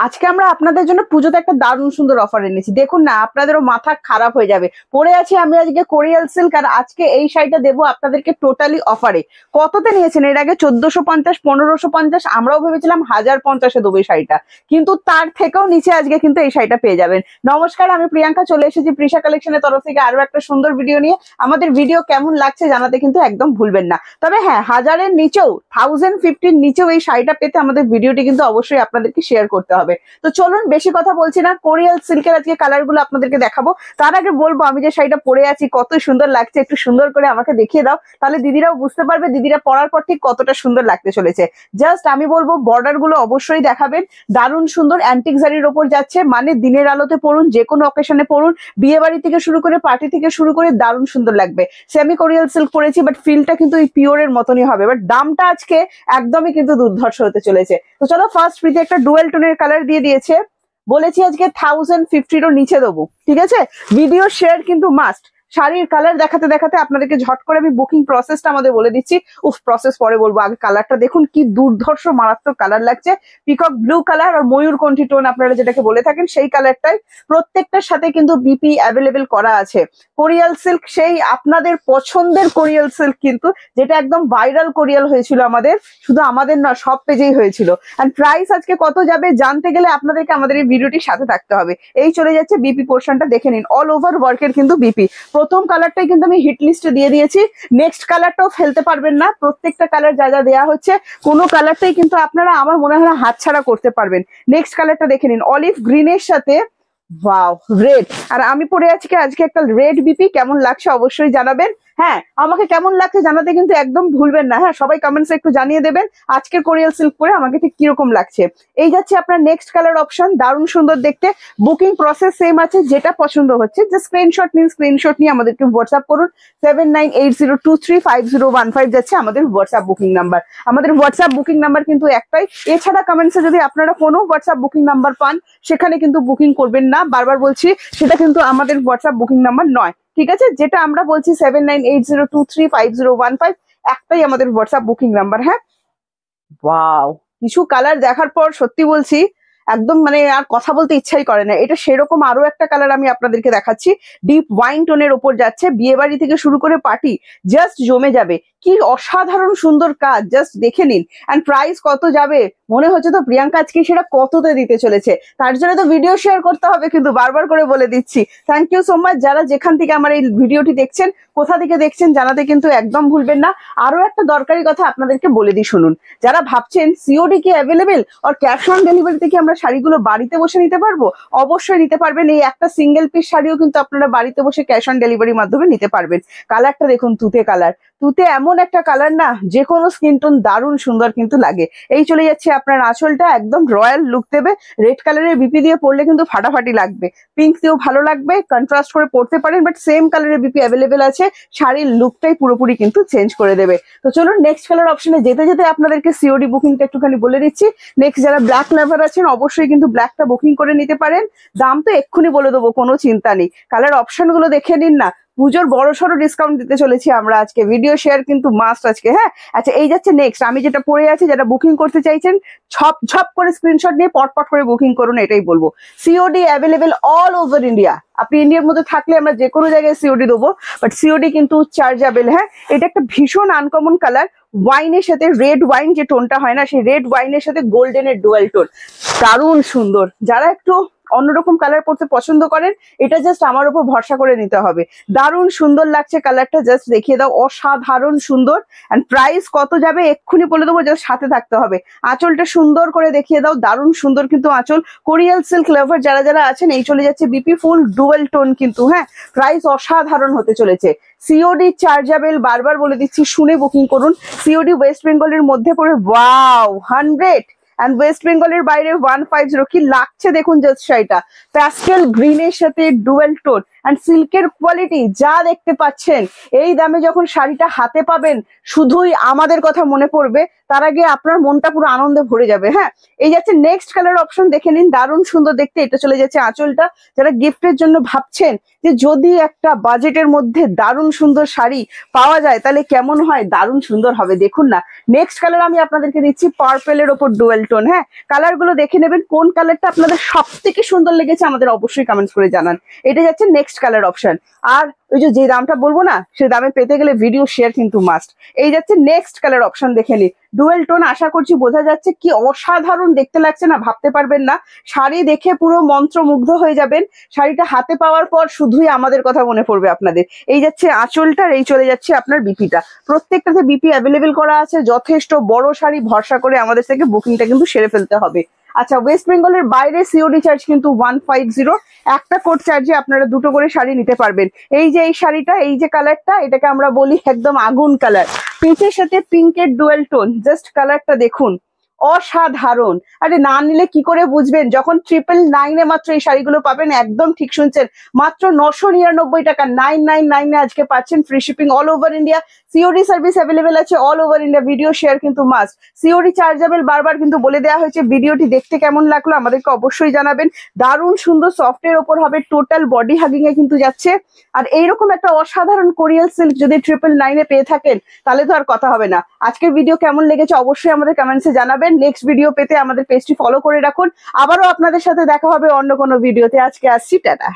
আজকে আমরা আপনাদের জন্য পুজোতে একটা দারুণ সুন্দর অফার এনেছি। দেখুন না, আপনাদেরও মাথা খারাপ হয়ে যাবে। পরে আছি আমি আজকে কোরিয়াল সিল্ক, আর আজকে এই শাড়িটা দেবো আপনাদেরকে টোটালি অফারে। কততে নিয়েছেন এর আগে? 1450, 1550, আমরাও ভেবেছিলাম 1050-এ দেবো এই শাড়িটা, কিন্তু তার থেকেও নিচে আজকে কিন্তু এই শাড়িটা পেয়ে যাবেন। নমস্কার, আমি প্রিয়াঙ্কা চলে এসেছি প্রিশা কালেকশনের তরফ থেকে আরো একটা সুন্দর ভিডিও নিয়ে। আমাদের ভিডিও কেমন লাগছে জানাতে কিন্তু একদম ভুলবেন না। তবে হ্যাঁ, 1000-এর নিচেও 1050-র নিচেও এই শাড়িটা পেতে আমাদের ভিডিওটি কিন্তু অবশ্যই আপনাদেরকে শেয়ার করতে হবে। তো চলুন, বেশি কথা বলছি না, কোরিয়াল সিল্কের আজকে কালার গুলো আপনাদেরকে দেখাবো। তার আগে বলবো, আমি যে শাড়িটা পরে আছি কত সুন্দর লাগছে, একটু সুন্দর করে আমাকে দেখিয়ে দাও, তাহলে দিদিরাও বুঝতে পারবে দিদিরা পরার পর ঠিক কতটা সুন্দর লাগতে চলেছে। জাস্ট আমি বলবো বর্ডার গুলো অবশ্যই দেখাবেন। দারুণ সুন্দর অ্যান্টিক জারির ওপর যাচ্ছে, মানে দিনের আলোতে পরুন, যে কোনো অকেশনে পরুন, বিয়ে বাড়ি থেকে শুরু করে পার্টি থেকে শুরু করে দারুণ সুন্দর লাগবে। সেমি কোরিয়াল সিল্ক পরেছি, বাট ফিলটা কিন্তু এই পিওরের মতনই হবে, বাট দামটা আজকে একদমই কিন্তু দুর্ধর্ষ হতে চলেছে। তো চলো, ফার্স্ট ফ্রিতে একটা ডুয়েল টোনের কালার দিয়ে দিয়েছে, বলেছি আজকে 1050-এরও নিচে দেবো, ঠিক আছে? ভিডিও শেয়ার কিন্তু মাস্ট। শাড়ির কালার দেখাতে দেখাতে আপনাদেরকে ঝট করে আমি বুকিং প্রসেসটা আমাদের বলে দিচ্ছি। প্রসেস পরে বলবো, আগে কালারটা দেখুন, কি দুর্ধর্ষ মারাত্মক কালার লাগছে। পিকক ব্লু কালার আর ময়ূরকণ্ঠী টোন আপনারা যেটাকে বলে থাকেন, সেই কালারটাই। প্রত্যেকটার সাথে কিন্তু বিপি অ্যাভেলেবেল করা আছে। কোরিয়াল সিল্ক, সেই আপনাদের পছন্দের কোরিয়াল সিল্ক কিন্তু, যেটা একদম ভাইরাল কোরিয়াল হয়েছিল আমাদের, শুধু আমাদের না, সব পেজেই হয়েছিল। এন্ড প্রাইস আজকে কত যাবে জানতে গেলে আপনাদেরকে আমাদের এই ভিডিওটির সাথে থাকতে হবে। এই চলে যাচ্ছে বিপি পোর্শনটা, দেখে নিন, অল ওভার ওয়ার্কের কিন্তু বিপি। প্রথম কালারটাই কিন্তু আমি হিট লিস্টে দিয়ে দিয়েছি, নেক্সট কালারটাও ফেলতে পারবেন না। প্রত্যেকটা কালার যা যা দেওয়া হচ্ছে, কোনো কালারটাই কিন্তু আপনারা আমার মনে হয় হাতছাড়া করতে পারবেন। নেক্সট কালারটা দেখে নিন, অলিভ গ্রিনের সাথে ওয়াও রেড, আর আমি পরে আজকে একটা রেড বিপি। কেমন লাগছে অবশ্যই জানাবেন। হ্যাঁ, আমাকে কেমন লাগছে জানাতে কিন্তু একদম ভুলবেন না। হ্যাঁ, সবাই কমেন্টসে একটু জানিয়ে দেবেন আজকের কোরিয়াল সিল্ক পরে আমাকে ঠিক কিরকম লাগছে। এই যাচ্ছে আপনার নেক্সট কালার অপশন, দারুণ সুন্দর দেখতে। বুকিং প্রসেস সেম আছে, যেটা পছন্দ হচ্ছে যে স্ক্রিনশট নিন, স্ক্রিনশট নিয়ে আমাদেরকে হোয়াটসঅ্যাপ করুন। 7980235015 যাচ্ছে আমাদের হোয়াটসঅ্যাপ বুকিং নাম্বার। আমাদের হোয়াটসঅ্যাপ বুকিং নাম্বার কিন্তু একটাই। এছাড়া কমেন্টসে যদি আপনারা কোনো হোয়াটসঅ্যাপ বুকিং নাম্বার পান, সেখানে কিন্তু বুকিং করবেন না। বারবার বলছি, সেটা কিন্তু আমাদের হোয়াটসঅ্যাপ বুকিং নাম্বার নয়, ঠিক আছে? যেটা আমরা বলছি 7980235015, একটাই আমাদের হোয়াটসঅ্যাপ বুকিং নাম্বার। হ্যাঁ, ওয়াও, কিছু কালার দেখার পর সত্যি বলছি একদম মানে আর কথা বলতে ইচ্ছাই করে না। এটা সেরকম আরো একটা কালার আমি আপনাদেরকে দেখাচ্ছি, ডিপ ওয়াইন টোনের ওপর যাচ্ছে, বিয়ে বাড়ি থেকে শুরু করে পার্টি জাস্ট জমে যাবে। কি অসাধারণ সুন্দর কাজ, জাস্ট দেখে নিন। এন্ড প্রাইস কত যাবে মনে হচ্ছে তো প্রিয়াঙ্কা আজকে সেটা কততে দিতে চলেছে, তার জন্য তো ভিডিও শেয়ার করতে হবে, কিন্তু বারবার করে বলে দিচ্ছি। থ্যাংক ইউ সো মাচ যারা যেখান থেকে আমার এই ভিডিওটি দেখছেন, কোথা থেকে দেখছেন জানাতে কিন্তু একদম ভুলবেন না। আরো একটা দরকারি কথা আপনাদেরকে বলে দিই, শুনুন। যারা ভাবছেন সিওডি কি অ্যাভেলেবেল আর ক্যাশ অন ডেলিভারিতে কি আমরা শাড়িগুলো বাড়িতে বসে নিতে পারবো, অবশ্যই নিতে পারবেন। এই একটা সিঙ্গেল পিস শাড়িও কিন্তু আপনারা বাড়িতে বসে ক্যাশ অন ডেলিভারির মাধ্যমে নিতে পারবেন। কালারটা দেখুন, তুতে কালার। তুতে এমন একটা কালার না, যে কোনো স্কিন টোন দারুণ সুন্দর কিন্তু লাগে। এই চলে যাচ্ছে আপনার আঁচলটা, একদম রয়্যাল লুক দেবে। রেড কালারের বিপি দিয়ে পরলে কিন্তু ফাটাফাটি লাগবে, পিঙ্ক দিয়েও ভালো লাগবে, কন্ট্রাস্ট করে পরতে পারেন, বাট সেম কালারের বিপি অ্যাভেলেবেল আছে, শাড়ির লুকটাই পুরোপুরি কিন্তু চেঞ্জ করে দেবে। তো চলুন নেক্সট কালার অপশনে যেতে যেতে আপনাদেরকে সিওডি বুকিংটা একটুখানি বলে দিচ্ছি। নেক্সট যারা ব্ল্যাক লাভার আছেন, অবশ্যই কিন্তু ব্ল্যাকটা বুকিং করে নিতে পারেন। দাম তো এক্ষুনি বলে দেবো, কোনো চিন্তা নেই। কালার অপশন গুলো দেখে নিন না, পুজোর বড়সড় ডিসকাউন্ট দিতে চলেছি আমরা আজকে। ভিডিও শেয়ার কিন্তু মাস্ট আজকে। হ্যাঁ, আচ্ছা, এই যাচ্ছে নেক্সট, আমি যেটা পরে আছি, যেটা বুকিং করতে চাইছেন, ছপ করে স্ক্রিনশট নিয়ে পট করে বুকিং করুন, এটাই বলবো। COD available all over India. আপনি ইন্ডিয়ার মধ্যে থাকলে আমরা যে কোনো জায়গায় সিওডি দেবো, বাট সিওডি কিন্তু চার্জেবল। হ্যাঁ, এটা একটা ভীষণ আনকমন কালার, ওয়াইনের সাথে রেড ওয়াইন যে টোনটা হয় না, সেই রেড ওয়াইনের সাথে গোল্ডেনের ডুয়াল টোন, দারুণ সুন্দর। যারা একটু অন্যরকম কালার পরতে পছন্দ করেন, এটা জাস্ট আমার উপর ভরসা করে নিতে হবে। দারুণ সুন্দর লাগছে কালারটা, জাস্ট দেখিয়ে দাও, অসাধারণ সুন্দর। এন্ড প্রাইস কত যাবে এক্ষুনি বলে দেবো, জাস্ট সাথে থাকতে হবে। আঁচলটা সুন্দর করে দেখিয়ে দাও, দারুণ সুন্দর কিন্তু আঁচল। কোরিয়াল সিল্ক লাভার যারা যারা আছেন, এই চলে যাচ্ছে বিপি ফুল ডুয়েল টোন কিন্তু। হ্যাঁ, প্রাইস অসাধারণ হতে চলেছে। সিওডি চার্জেবল, বারবার বলে দিচ্ছি, শুনে বুকিং করুন। সিওডি ওয়েস্ট বেঙ্গলের মধ্যে পড়ে ওয়াও 100, এন্ড ওয়েস্ট বেঙ্গলের বাইরে 150। কি লাগছে দেখুন জাস্ট শাড়িটা, প্যাস্টেল গ্রিনের সাথে ডুয়েল টোন, অ্যান্ড সিল্কের কোয়ালিটি যা দেখতে পাচ্ছেন, এই দামে যখন শাড়িটা হাতে পাবেন শুধুই আমাদের কথা মনে পড়বে, তার আগে আপনার মনটা পুরো আনন্দে ভরে যাবে। হ্যাঁ, এই যাচ্ছে নেক্সট কালার অপশন, দেখে নিন, দারুণ সুন্দর দেখতে। এটা চলে যাচ্ছে আঁচলটা। যারা গিফটের জন্য ভাবছেন যে যদি একটা বাজেটের মধ্যে দারুণ সুন্দর শাড়ি পাওয়া যায় তাহলে কেমন হয়, দারুণ সুন্দর হবে। দেখুন না, নেক্সট কালার আমি আপনাদেরকে দিচ্ছি পার্পেলের ওপর ডুয়েল টোন। হ্যাঁ, কালার গুলো দেখে নেবেন, কোন কালারটা আপনাদের সব থেকে সুন্দর লেগেছে আমাদের অবশ্যই কমেন্টস করে জানান। এটা যাচ্ছে নেক্সট কালার অপশন। আর ওই যে দামটা বলবো না, সে দামে পেতে গেলে ভিডিও শেয়ার কিন্তু মাস্ট। এই যাচ্ছে নেক্সট কালার অপশন, দেখে নি, ডুয়েল টোন। আশা করছি বোঝা যাচ্ছে কি অসাধারণ দেখতে লাগছে না, ভাবতে পারবেন না। শাড়ি দেখে পুরো মন্ত্রমুগ্ধ হয়ে যাবেন। শাড়িটা হাতে পাওয়ার পর শুধুই আমাদের কথা মনে পড়বে আপনাদের। এই যাচ্ছে আঁচলটার, এই চলে যাচ্ছে আপনার বিপিটা। প্রত্যেকটাতে বিপি অ্যাভেলেবেল করা আছে। যথেষ্ট বড় শাড়ি ভরসা করে আমাদের থেকে বুকিংটা কিন্তু সেরে ফেলতে হবে। আচ্ছা, ওয়েস্ট বেঙ্গলের বাইরে সিওডি চার্জ কিন্তু 150। একটা কোড চার্জে আপনারা দুটো করে শাড়ি নিতে পারবেন। এই যে এই শাড়িটা, এই যে কালারটা, এটাকে আমরা বলি একদম আগুন কালার, পিচের সাথে পিঙ্কের ডুয়েল টোন। জাস্ট কালারটা দেখুন, অসাধারণ। আরে না নিলে কি করে বুঝবেন, যখন 999 মাত্র এই শাড়িগুলো পাবেন। একদম ঠিক শুনছেন, মাত্র 999 টাকা, 999 এ আজকে পাচ্ছেন free shipping all over India. COD service available আছে all over India. Video share কিন্তু মাস্ট। সিওডি চার্জেবল, বারবার কিন্তু বলে দেওয়া হয়েছে। ভিডিওটি দেখতে কেমন লাগলো আমাদেরকে অবশ্যই জানাবেন। দারুণ সুন্দর সফটের ওপর হবে, টোটাল বডি হাগিং এ কিন্তু যাচ্ছে। আর এইরকম একটা অসাধারণ কোরিয়াল সিল্ক যদি 999 এ পেয়ে থাকেন তাহলে তো আর কথা হবে না। আজকের ভিডিও কেমন লেগেছে অবশ্যই আমাদের কমেন্টসে জানাবেন। নেক্সট ভিডিও পেতে আমাদের পেজটি ফলো করে রাখুন। আবারও আপনাদের সাথে দেখা হবে অন্য কোনো ভিডিওতে। আজকে আসছি, টাটা।